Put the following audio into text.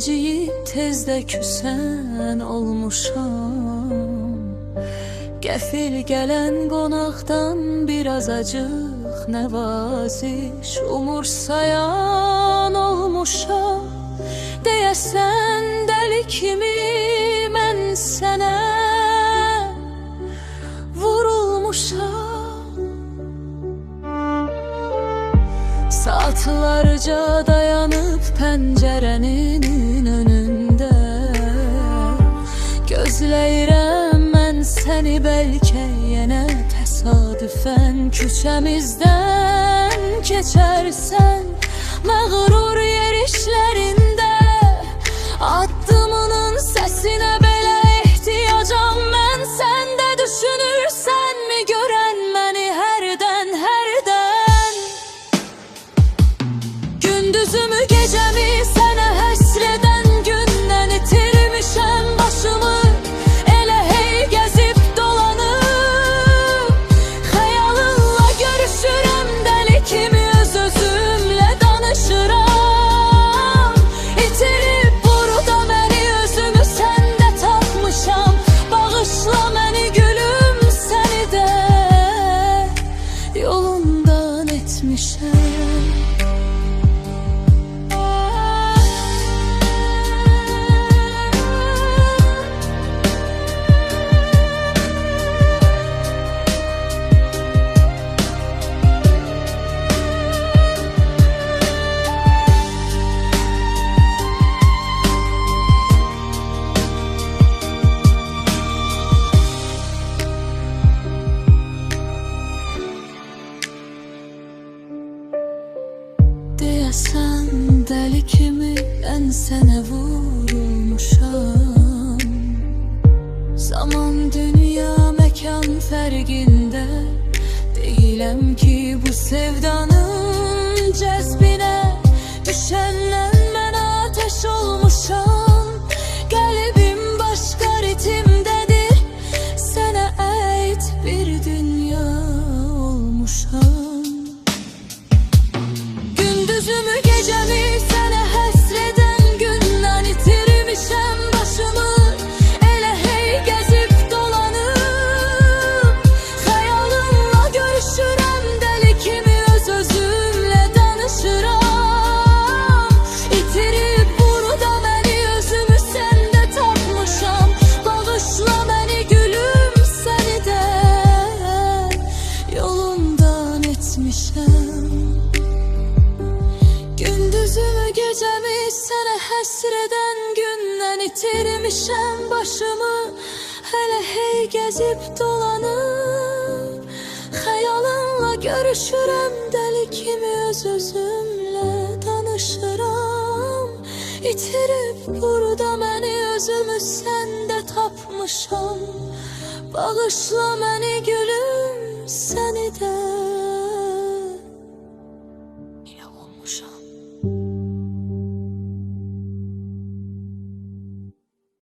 inciyip tezdə küsən olmuşam. Qəfil gələn qonaqdan biraz acıq nəvaziş umursayan olmuşam. Deyəsən dəli kimi mən sənə vurulmuşam. Saatlarca dayanıp pəncərənin önündə gözləyirəm mən səni, bəlkə yenə təsadüfən küçəmizdən keçərsən. Məğrur yerişlərində addımının səsinə belə ehtiyacam mən. Sən də düşünürsənmi görən məni hərdən hərdən? Gündüzümü gecəmi sənə həsr edən gündən itirmişəm başımı. Elə hey gəzib dolanıb xəyalınla görüşürəm, dəli kimi öz-özümlə danışıram. İtirib burada məni özümü səndə tapmışam. Bağışla məni gülüm, səni də yolundan etmişəm. Deyəsən dəli kimi mən sənə vurulmuşam. Zaman, dünya, məkan fərqində deyiləm ki bu sevdanın cəzbinə. Düşəndən mən ateş olmuşam. Qəlbim başqa ritmdədir, sənə ait bir dünya olmuşam. Gündüzümü gecəmi sənə həsr edən gündən itirmişəm başımı. Elə hey gəzib dolanıb xəyalınla görüşürəm, dəli kimi öz-özümlə danışıram. İtirib burada məni özümü səndə tapmışam. Bağışla məni gülüm, səni də yolundan etmişəm. Gündüzümü gecəmi sənə həsr edən gündən itirmişəm başımı. Hələ hey gəzib dolanıb xəyalınla görüşürəm, dəli kimi öz-özümlə danışıram. İtirib burada məni özümü səndə tapmışam. Bağışla məni gülüm, səni də